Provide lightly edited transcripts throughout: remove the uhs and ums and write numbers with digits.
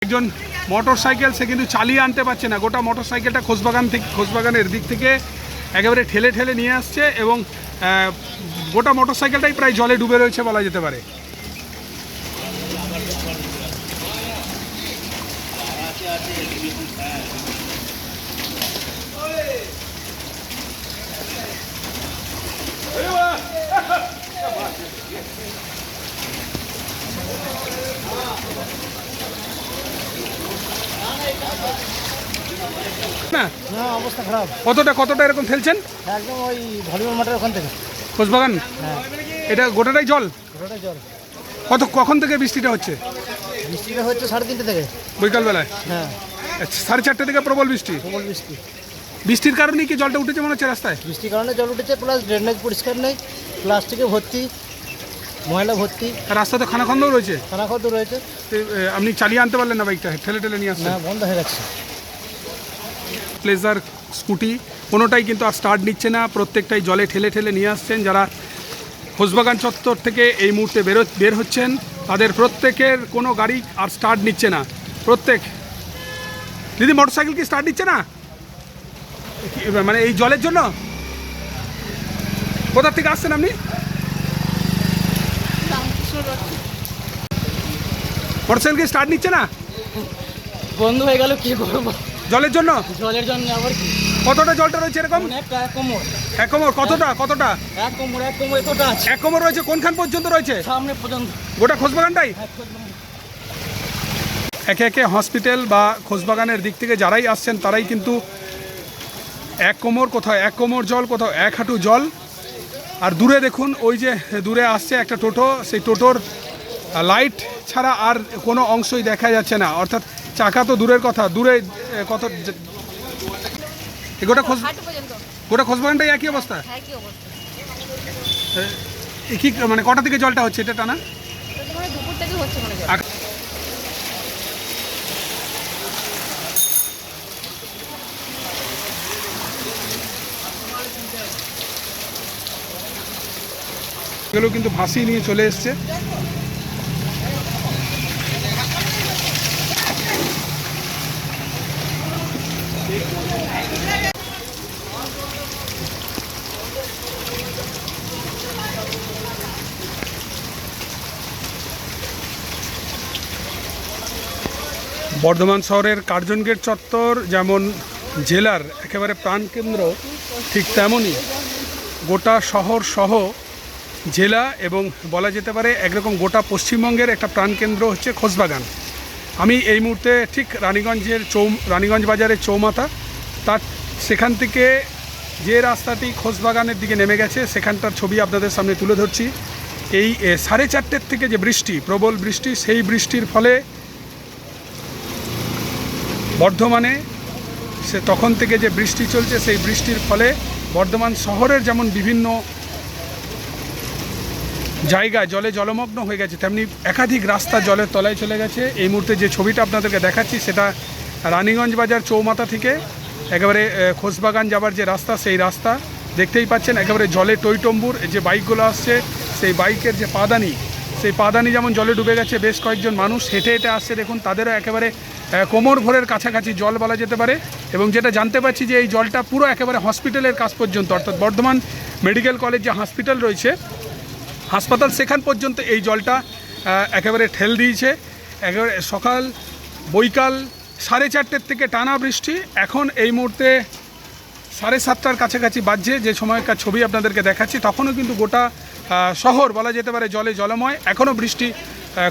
একজন motor cycle সে কিন্তু চালিয়ে আনতে পারছে না, গোটা মোটর সাইকেলটা খোসবাগানের দিক থেকে একেবারে ঠেলে ঠেলে নিয়ে আসছে এবং গোটা মোটর সাইকেলটাই প্রায় জলে ডুবে রয়েছে বলা যেতে পারে। না না, অবস্থা খারাপ। কতটা এরকম ফেলছেন? একদম ওই ভলিবল মাঠের ওখান থেকে। খোসবাগান এটা গোটাটাই জল? গোটাটাই জল। কখন থেকে বৃষ্টিটা হচ্ছে? বৃষ্টিটা হচ্ছে 3:30 থেকে বিকালবেলায়। হ্যাঁ, 4:30 থেকে প্রবল বৃষ্টি। প্রবল বৃষ্টি। বৃষ্টির কারণেই কি জলটা উঠেছে মনে হচ্ছে রাস্তায়? বৃষ্টির কারণে জল উঠেছে, প্লাস ড্রেনেজ পরিষ্কার নেই, প্লাস্টিকে ভর্তি, ময়লা ভর্তি, রাস্তা তো খানাখন্দও রয়েছে। খানাখন্দ রয়েছে। আপনি চালিয়ে আনতে পারলেন না বাইকটা, ঠেলে ঠেলে নিয়ে আসছেন? না, বন্ধ হয়ে যাচ্ছে। প্লেজার স্কুটি কোনোটাই কিন্তু আর স্টার্ট নিচ্ছে না, প্রত্যেকটাই জলে ঠেলে ঠেলে নিয়ে আসছেন। যারা খোসবাগান চত্বর থেকে এই মুহূর্তে বের হচ্ছেন তাদের প্রত্যেকের কোনো গাড়ি আর স্টার্ট নিচ্ছে না। প্রত্যেক দিদি মোটরসাইকেল কি স্টার্ট নিচ্ছে না মানে এই জলের জন্য? কোথা থেকে আসছেন আপনি? মোটরসাইকেল কি স্টার্ট নিচ্ছে না? বন্ধ হয়ে গেল, কি করবো? জলের জন্য? জলের জন্য আবার কি? কতটা জলটা রয়েছে এরকম? এক কোমর। এক কোমর? কতটা? এক কোমর এতটা আছে। এক কোমর রয়েছে। কোনখান পর্যন্ত রয়েছে? সামনে পর্যন্ত। গোটা খোসবাগানটাই? একে একে হসপিটাল বা খোসবাগানের দিক থেকে যারাই আসছেন তারাই কিন্তু এক কোমর, কোথাও এক কোমর জল, কোথাও এক হাঁটু জল। আর দূরে দেখুন, ওই যে দূরে আসছে একটা টোটো, সেই টোটোর লাইট ছাড়া আর কোনো অংশই দেখা যাচ্ছে না। অর্থাৎ চাকা তো দূরের কথা, দূরে কত গোটা খোসবাগানটাই একই অবস্থা। কি মানে কটা থেকে জলটা হচ্ছে এটা টানা? দুপুর থেকে হচ্ছে মনে হয়। এগুলো কিন্তু ভাসিয়ে নিয়ে চলে এসছে। বর্ধমান শহরের কার্জন গেট চত্বর যেমন জেলার একেবারে প্রাণকেন্দ্র, ঠিক তেমনই গোটা শহর সহ জেলা এবং বলা যেতে পারে একরকম গোটা পশ্চিমবঙ্গের একটা প্রাণকেন্দ্র হচ্ছে খোসবাগান। আমি এই মুহূর্তে ঠিক রানীগঞ্জ বাজারের চৌমাথা, তার সেখান থেকে যে রাস্তাটি খোসবাগানের দিকে নেমে গেছে সেখানটার ছবি আপনাদের সামনে তুলে ধরছি। এই 4:30 থেকে যে বৃষ্টি, প্রবল বৃষ্টি, সেই বৃষ্টির ফলে বর্ধমানে তখন থেকে যে বৃষ্টি চলছে, সেই বৃষ্টির ফলে বর্ধমান শহরের যেমন বিভিন্ন জায়গা জলে জলমগ্ন হয়ে গেছে, তেমনি একাধিক রাস্তা জলের তলায় চলে গেছে। এই মুহূর্তে যে ছবিটা আপনাদেরকে দেখাচ্ছি সেটা রানীগঞ্জ বাজার চৌমাথা থেকে একেবারে খোসবাগান যাবার যে রাস্তা, সেই রাস্তা দেখতেই পাচ্ছেন একেবারে জলে টইটম্বুর। যে বাইকগুলো আসছে সেই বাইকের যে পাদানি, সেই পাদানি যেমন জলে ডুবে গেছে। বেশ কয়েকজন মানুষ হেঁটে হেঁটে আসছে, দেখুন তাদেরও একেবারে কোমর ভরের কাছাকাছি জল বলা যেতে পারে। এবং যেটা জানতে পারছি যে এই জলটা পুরো একেবারে হসপিটালের কাছ পর্যন্ত, অর্থাৎ বর্ধমান মেডিকেল কলেজ যে হসপিটাল রয়েছে, হাসপাতাল সেখান পর্যন্ত এই জলটা একেবারে ঠেল দিয়েছে। একেবারে সকাল বৈকাল 4:30 থেকে টানা বৃষ্টি। এখন এই মুহূর্তে 7:30টার কাছাকাছি বাজছে, যে সময়কার ছবি আপনাদেরকে দেখাচ্ছি, তখনও কিন্তু গোটা শহর বলা যেতে পারে জলে জলময়। এখনও বৃষ্টি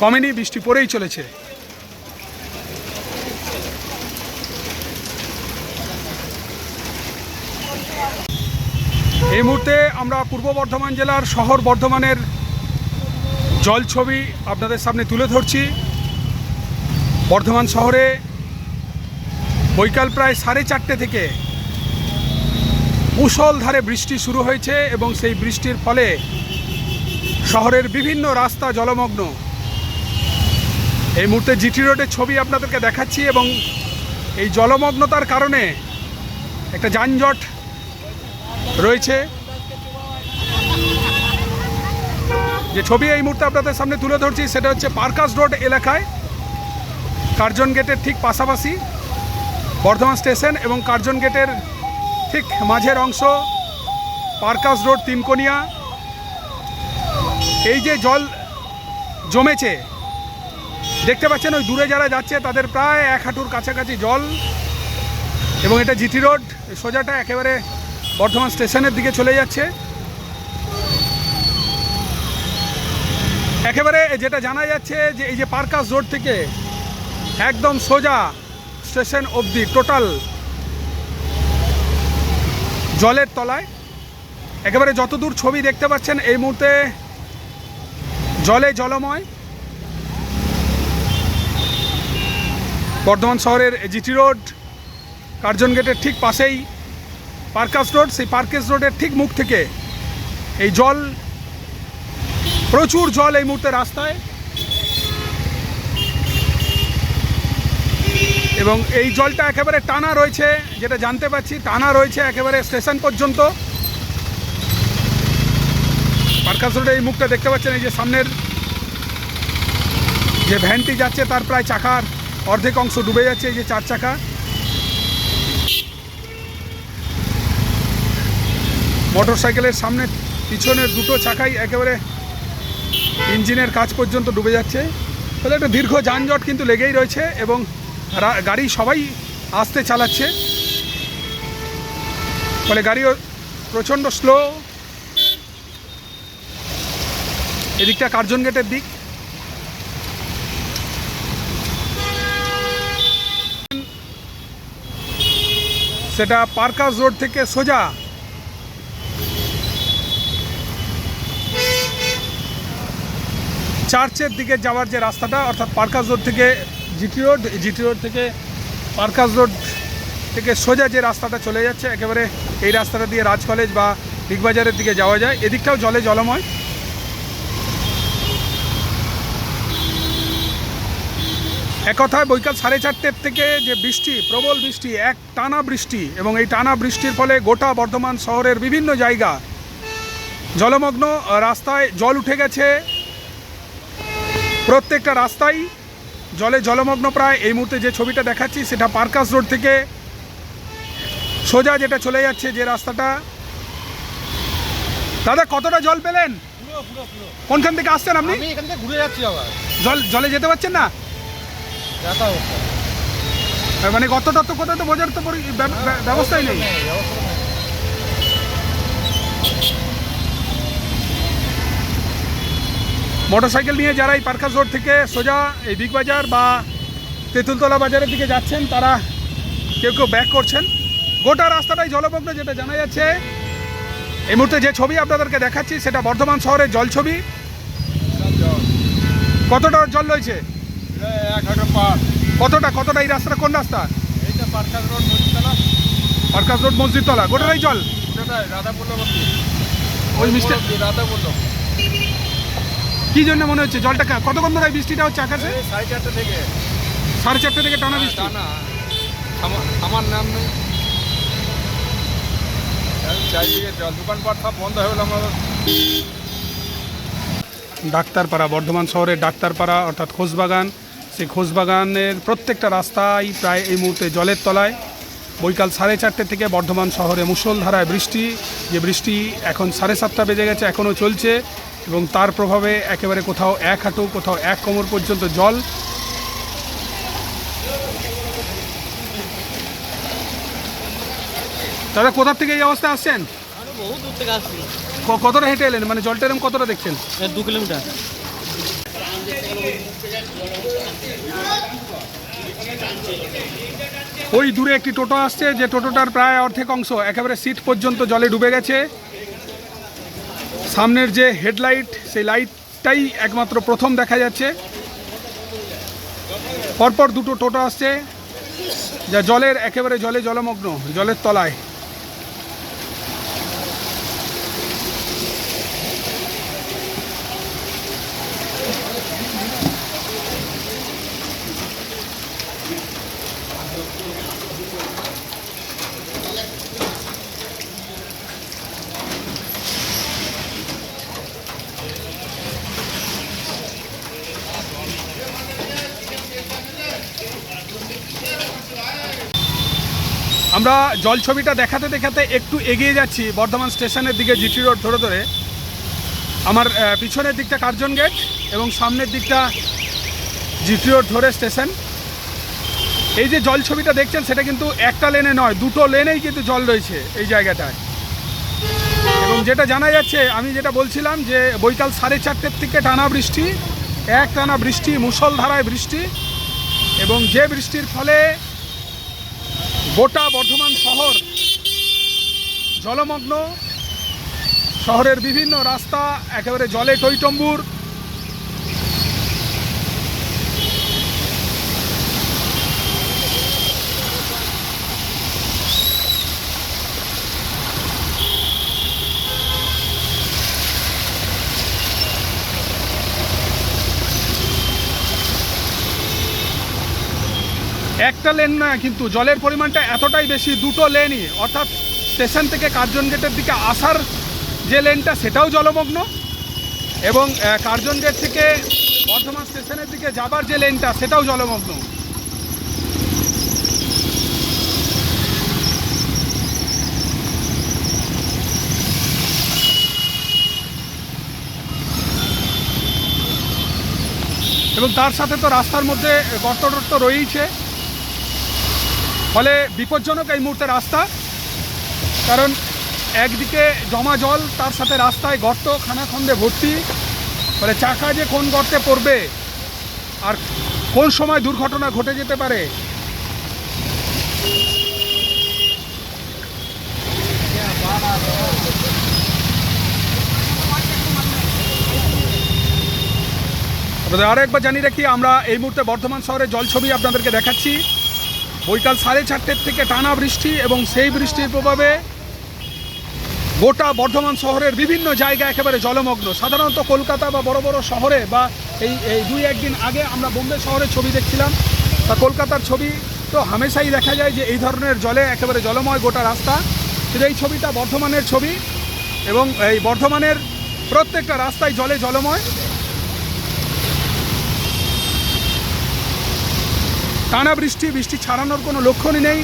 কমেনি, বৃষ্টি পড়েই চলেছে। এই মুহূর্তে আমরা পূর্ব বর্ধমান জেলার শহর বর্ধমানের জল ছবি আপনাদের সামনে তুলে ধরছি। বর্ধমান শহরে বৈকাল প্রায় 4:30 থেকে মুষলধারে বৃষ্টি শুরু হয়েছে এবং সেই বৃষ্টির ফলে শহরের বিভিন্ন রাস্তা জলমগ্ন। এই মুহূর্তে জিটি রোডের ছবি আপনাদেরকে দেখাচ্ছি এবং এই জলমগ্নতার কারণে একটা যানজট রয়েছে। যে ছবি এই মুহূর্তে আপনাদের সামনে তুলে ধরছি সেটা হচ্ছে পার্কাস রোড এলাকায় কার্জন গেটের ঠিক পাশাপাশি বর্ধমান স্টেশন এবং কার্জন গেটের ঠিক মাঝের অংশ পার্কাস রোড তিনকোনিয়া। এই যে জল জমেছে দেখতে পাচ্ছেন, ওই দূরে যারা যাচ্ছে তাদের প্রায় 1 হাঁটুর কাছাকাছি জল, এবং এটা জিটি রোড সোজাটা একেবারে বর্ধমান স্টেশনের দিকে চলে যাচ্ছে। একেবারে যেটা জানা যাচ্ছে যে এই যে পার্কাস রোড থেকে একদম সোজা স্টেশন অবধি টোটাল জলের তলায়। একেবারে যতদূর ছবি দেখতে পাচ্ছেন এই মুহূর্তে জলে জলময়। বর্ধমান শহরের জিটি রোড কার্জন গেটের ঠিক পাশেই পার্কাস রোড, সেই পার্কাস রোডের ঠিক মুখ থেকে এই জল, প্রচুর জল এই মুহূর্তে রাস্তায়, এবং এই জলটা একেবারে টানা রয়েছে, যেটা জানতে পারছি টানা রয়েছে একেবারে স্টেশন পর্যন্ত। পার্কাস রোডে এই মুখটা দেখতে পাচ্ছেন, এই যে সামনের যে ভ্যানটি যাচ্ছে তার প্রায় চাকার অর্ধেক অংশ ডুবে যাচ্ছে, এই যে 4 চাকা। মোটর সাইকেলের সামনে পিছনের দুটো চাকাই একেবারে ইঞ্জিনের কাজ পর্যন্ত ডুবে যাচ্ছে। ফলে একটা দীর্ঘ যানজট কিন্তু লেগেই রয়েছে, এবং গাড়ি সবাই আস্তে চালাচ্ছে, ফলে গাড়িও প্রচণ্ড স্লো। এদিকটা কার্জন গেটের দিক। সেটা পার্কাস রোড থেকে সোজা চার্চের দিকে যাওয়ার যে রাস্তাটা, অর্থাৎ পার্কাস রোড থেকে জিটি রোড থেকে পার্কাস রোড থেকে সোজা যে রাস্তাটা চলে যাচ্ছে, একেবারে এই রাস্তাটা দিয়ে রাজ কলেজ বা বিগবাজারের দিকে যাওয়া যায়। এদিকটাও জলে জলময়। এক কথায় বৈকাল 4:30 থেকে যে বৃষ্টি, প্রবল বৃষ্টি, এক টানা বৃষ্টি, এবং এই টানা বৃষ্টির ফলে গোটা বর্ধমান শহরের বিভিন্ন জায়গা জলমগ্ন। রাস্তায় জল উঠে গেছে, প্রত্যেকটা রাস্তাই জলে জলমগ্ন প্রায়। এই মুহূর্তে যে ছবিটা দেখাচ্ছি সেটা পার্কাস রোড থেকে সোজা যেটা চলে যাচ্ছে যে রাস্তাটা। দাদা, কতটা জল পেলেন? কোনখান থেকে আসছেন আপনি? আমি এখান থেকে ঘুরে যাচ্ছি আবার। জলে যেতে পারছেন না? মানে কতটা তো কোথাও তো বোঝার তো ব্যবস্থাই নেই। মোটরসাইকেল নিয়ে যারা এই পার্কাস রোড থেকে সোজা এই বিগ বাজার বা তেঁতুলতলা বাজারের দিকে যাচ্ছেন, তারা কেউ কেউ ব্যাক করছেন। গোটা রাস্তাটাই জলমগ্ন, যেটা জানা যাচ্ছে। এই মুহূর্তে যে ছবি আপনাদেরকে দেখাচ্ছি সেটা বর্ধমান শহরের জল ছবি। কতটা জল রয়েছে? 1 হাঁটু পার। কতটা এই রাস্তাটা কোন রাস্তা? এইটা পার্কাস রোড মসজিদতলা। পার্কাস রোড মসজিদতলা গোটাটাই জল। ওই মিস্টার রাধা বললো কি জন্য মনে হচ্ছে জলটা কতক্ষণ ধরে বৃষ্টিটা হচ্ছে আকাশে? 4:30 থেকে। 4:30 থেকে টানা বৃষ্টি। আমার নাম নেই, চারিদিকে জল, দোকানপাট সব বন্ধ হয়ে গেল। আমরা ডাক্তারপাড়া, বর্ধমান শহরের ডাক্তারপাড়া অর্থাৎ খোসবাগান, সেই খোসবাগানের প্রত্যেকটা রাস্তায় প্রায় এই মুহূর্তে জলের তলায়। বৈকাল 4:30 থেকে বর্ধমান শহরে মুষলধারায় বৃষ্টি, যে বৃষ্টি এখন 7:30 বেজে গেছে, এখনও চলছে, এবং তার প্রভাবে একেবারে কোথাও 1 হাঁটু, কোথাও 1 কোমর পর্যন্ত জল। দাদা, কোথার থেকে এই অবস্থা আসছেন? বহু দূর থেকে আসছি। কতটা হেঁটে এলেন? মানে জলটা এরকম কতটা দেখছেন? 2 কিলোমিটার। ওই দূরে একটি টোটো আসছে, যে টোটোটার প্রায় অর্ধেক অংশ একেবারে সিট পর্যন্ত জলে ডুবে গেছে। সামনের যে হেডলাইট, সেই লাইটটাই একমাত্র প্রথম দেখা যাচ্ছে। পরপর দুটো টোটো আসছে, যা জলের একেবারে জলে জলমগ্ন, জলের তলায়। আমরা জল ছবিটা দেখাতে দেখাতে একটু এগিয়ে যাচ্ছি বর্ধমান স্টেশনের দিকে, জিটি রোড ধরে ধরে। আমার পিছনের দিকটা কার্জন গেট এবং সামনের দিকটা জিটি রোড ধরে স্টেশন। এই যে জল ছবিটা দেখছেন সেটা কিন্তু একটা লেনে নয়, দুটো লেনেই কিন্তু জল রয়েছে এই জায়গাটায়। এবং যেটা জানা যাচ্ছে, আমি যেটা বলছিলাম যে বৈকাল 4:30 থেকে টানা বৃষ্টি, এক টানা বৃষ্টি, মুষলধারায় বৃষ্টি, এবং যে বৃষ্টির ফলে গোটা বর্ধমান শহর জলমগ্ন। শহরের বিভিন্ন রাস্তা একেবারে জলে টইটম্বুর। একটা লেন না, কিন্তু জলের পরিমাণটা এতটাই বেশি, দুটো লেনই, অর্থাৎ স্টেশন থেকে কার্জন গেটের দিকে আসার যে লেনটা সেটাও জলমগ্ন, এবং কার্জন গেট থেকে বর্ধমান স্টেশনের দিকে যাবার যে লেনটা সেটাও জলমগ্ন। এবং তার সাথে তো রাস্তার মধ্যে গর্ত টর্ত রয়েইছে, ফলে বিপজ্জনক এই মুহূর্তে রাস্তা। কারণ একদিকে জমা জল, তার সাথে রাস্তায় গর্ত খানাখন্দে ভর্তি, ফলে চাকা যে কোন গর্তে পড়বে আর কোন সময় দুর্ঘটনা ঘটে যেতে পারে। আপনাদের আরও একবার জানিয়ে রাখি, আমরা এই মুহূর্তে বর্ধমান শহরের জল ছবি আপনাদেরকে দেখাচ্ছি। বৈকাল 4:30 থেকে টানা বৃষ্টি, এবং সেই বৃষ্টির প্রভাবে গোটা বর্ধমান শহরের বিভিন্ন জায়গা একেবারে জলমগ্ন। সাধারণত কলকাতা বা বড় বড় শহরে, বা এই 2-1 দিন আগে আমরা বোম্বে শহরের ছবি দেখছিলাম, বা কলকাতার ছবি, তো হামেশাই দেখা যায় যে এই ধরনের জলে একেবারে জলময় গোটা রাস্তা। কিন্তু এই ছবিটা বর্ধমানের ছবি, এবং এই বর্ধমানের প্রত্যেকটা রাস্তায় জলে জলময়। টানা বৃষ্টি, বৃষ্টি ছাড়ানোর কোনো লক্ষণই নেই।